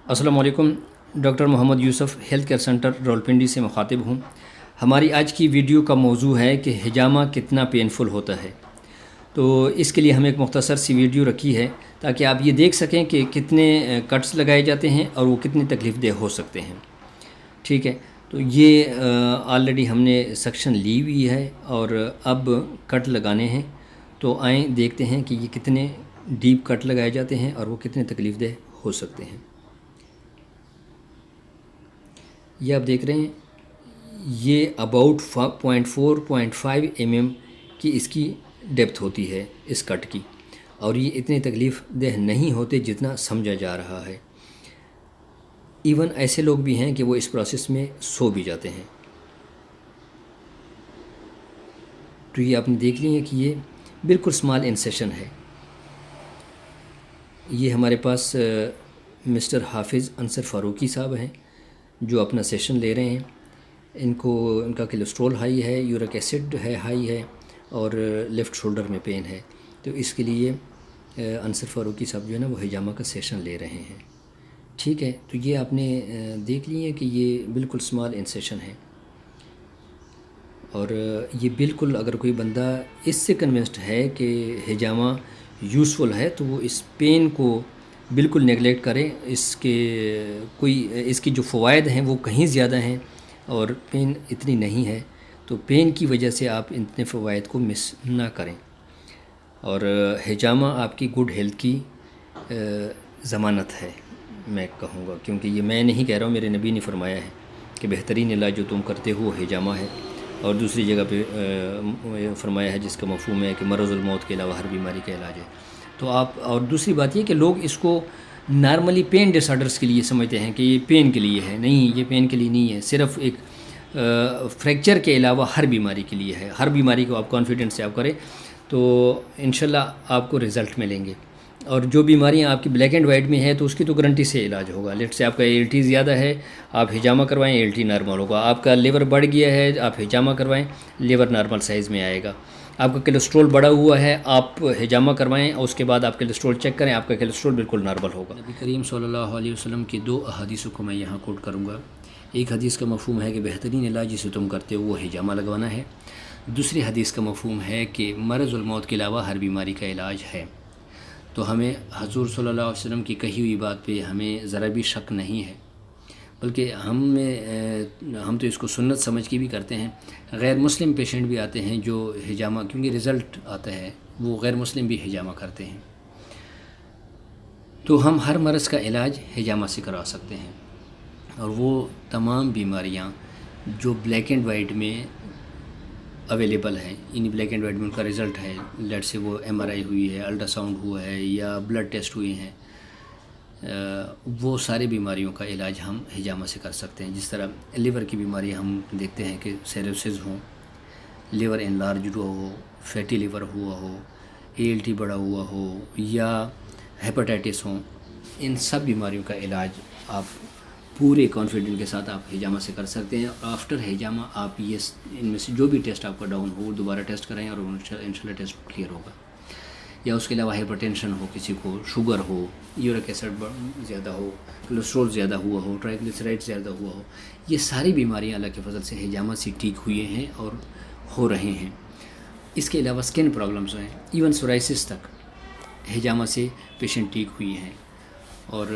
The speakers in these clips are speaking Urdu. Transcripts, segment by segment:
السلام علیکم، ڈاکٹر محمد یوسف ہیلتھ کیئر سینٹر راولپنڈی سے مخاطب ہوں۔ ہماری آج کی ویڈیو کا موضوع ہے کہ ہجامہ کتنا پینفل ہوتا ہے۔ تو اس کے لیے ہم ایک مختصر سی ویڈیو رکھی ہے تاکہ آپ یہ دیکھ سکیں کہ کتنے کٹس لگائے جاتے ہیں اور وہ کتنی تکلیف دہ ہو سکتے ہیں۔ ٹھیک ہے، تو یہ آلریڈی ہم نے سیکشن لی ہوئی ہے اور اب کٹ لگانے ہیں۔ تو آئیں دیکھتے ہیں کہ یہ کتنے ڈیپ کٹ لگائے جاتے ہیں اور وہ کتنے تکلیف دہ ہو سکتے ہیں۔ یہ آپ دیکھ رہے ہیں، یہ اباؤٹ 0.4-0.5 mm کی اس کی ڈیپتھ ہوتی ہے اس کٹ کی، اور یہ اتنے تکلیف دہ نہیں ہوتے جتنا سمجھا جا رہا ہے۔ ایون ایسے لوگ بھی ہیں کہ وہ اس پروسیس میں سو بھی جاتے ہیں۔ تو یہ آپ نے دیکھ لی ہے کہ یہ بالکل اسمال انسیشن ہے۔ یہ ہمارے پاس مسٹر حافظ انصر فاروقی صاحب ہیں جو اپنا سیشن لے رہے ہیں۔ ان کا کولیسٹرول ہائی ہے، یورک ایسڈ ہے ہائی ہے، اور لیفٹ شولڈر میں پین ہے۔ تو اس کے لیے انصر فاروقی صاحب جو ہے نا وہ ہجامہ کا سیشن لے رہے ہیں۔ ٹھیک ہے، تو یہ آپ نے دیکھ لی ہے کہ یہ بالکل اسمال انسیشن ہے، اور یہ بالکل اگر کوئی بندہ اس سے کنونسڈ ہے کہ ہجامہ یوزفل ہے تو وہ اس پین کو بالکل نیگلیکٹ کرے۔ اس کی جو فوائد ہیں وہ کہیں زیادہ ہیں اور پین اتنی نہیں ہے، تو پین کی وجہ سے آپ اتنے فوائد کو مس نہ کریں۔ اور ہجامہ آپ کی گڈ ہیلتھ کی ضمانت ہے میں کہوں گا، کیونکہ یہ میں نہیں کہہ رہا ہوں، میرے نبی نے فرمایا ہے کہ بہترین علاج جو تم کرتے ہو وہ ہجامہ ہے۔ اور دوسری جگہ پہ فرمایا ہے جس کا مفہوم ہے کہ مرض الموت کے علاوہ ہر بیماری کا علاج ہے۔ تو آپ، اور دوسری بات یہ کہ لوگ اس کو نارملی پین ڈس آرڈرس کے لیے سمجھتے ہیں کہ یہ پین کے لیے ہے۔ نہیں، یہ پین کے لیے نہیں ہے، صرف ایک فریکچر کے علاوہ ہر بیماری کے لیے ہے۔ ہر بیماری کو آپ کانفیڈنس سے آپ کریں تو انشاءاللہ آپ کو رزلٹ ملیں گے۔ اور جو بیماریاں آپ کی بلیک اینڈ وائٹ میں ہے تو اس کی تو گارنٹی سے علاج ہوگا۔ لیٹ سے آپ کا ALT زیادہ ہے، آپ ہجامہ کروائیں، ALT نارمل ہوگا۔ آپ کا لیور بڑھ گیا ہے، آپ ہجامہ کروائیں، لیور نارمل سائز میں آئے گا۔ آپ کا کولیسٹرول بڑھا ہوا ہے، آپ ہجامہ کروائیں اور اس کے بعد آپ کولیسٹرول چیک کریں، آپ کا کولیسٹرول بالکل نارمل ہوگا۔ نبی کریم صلی اللہ علیہ وسلم کی 2 احادیث کو میں یہاں کوٹ کروں گا۔ ایک حدیث کا مفہوم ہے کہ بہترین علاج جسے تم کرتے ہو وہ ہجامہ لگوانا ہے۔ دوسری حدیث کا مفہوم ہے کہ مرض الموت کے علاوہ ہر بیماری کا علاج ہے۔ تو ہمیں حضور صلی اللہ علیہ وسلم کی کہی ہوئی بات پہ ہمیں ذرا بھی شک نہیں ہے، بلکہ ہم تو اس کو سنت سمجھ کے بھی کرتے ہیں۔ غیر مسلم پیشنٹ بھی آتے ہیں جو ہجامہ، کیونکہ رزلٹ آتا ہے، وہ غیر مسلم بھی ہجامہ کرتے ہیں۔ تو ہم ہر مرض کا علاج ہجامہ سے کرا سکتے ہیں، اور وہ تمام بیماریاں جو بلیک اینڈ وائٹ میں اویلیبل ہیں، یعنی بلیک اینڈ وائٹ میں ان کا رزلٹ ہے، لیٹ سے وہ MRI ہوئی ہے، الٹرا ساؤنڈ ہوا ہے یا بلڈ ٹیسٹ ہوئے ہیں، وہ ساری بیماریوں کا علاج ہم ہجامہ سے کر سکتے ہیں۔ جس طرح لیور کی بیماری ہم دیکھتے ہیں کہ سیروسز ہوں، لیور انلارجڈ ہو، فیٹی لیور ہوا ہو، ALT بڑھا ہوا ہو، یا ہیپاٹائٹس ہوں، ان سب بیماریوں کا علاج آپ پورے کانفیڈنٹ کے ساتھ آپ ہجامہ سے کر سکتے ہیں۔ آفٹر ہجامہ آپ یہ ان میں سے جو بھی ٹیسٹ آپ کا ڈاؤن ہو دوبارہ ٹیسٹ کریں اور انشاءاللہ ٹیسٹ کلیئر ہوگا۔ یا اس کے علاوہ ہائپر ٹینشن ہو، کسی کو شوگر ہو، یورک ایسڈ زیادہ ہو، کولیسٹرول زیادہ ہوا ہو، ٹرائیگلیسرائڈ زیادہ ہوا ہو، یہ ساری بیماریاں اللہ کے فضل سے ہجامہ سے ٹھیک ہوئے ہیں اور ہو رہے ہیں۔ اس کے علاوہ اسکن پرابلمز ہیں، ایون سورائسس تک ہجامہ سے پیشنٹ ٹھیک ہوئی ہیں۔ اور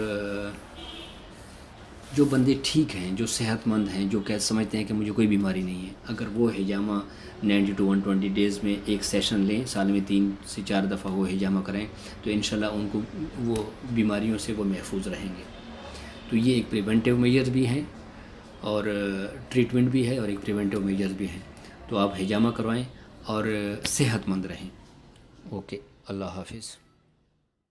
جو بندے ٹھیک ہیں، جو صحت مند ہیں، جو سمجھتے ہیں کہ مجھے کوئی بیماری نہیں ہے، اگر وہ ہجامہ 90 to 120 ڈیز میں ایک سیشن لیں، سال میں 3 سے 4 دفعہ وہ ہجامہ کریں، تو انشاءاللہ ان کو وہ بیماریوں سے وہ محفوظ رہیں گے۔ تو یہ ایک پریونٹیو میجرز بھی ہیں اور ٹریٹمنٹ بھی ہے، اور ایک پریونٹیو میجرز بھی ہیں۔ تو آپ ہجامہ کروائیں اور صحت مند رہیں۔ اوکے، اللہ حافظ۔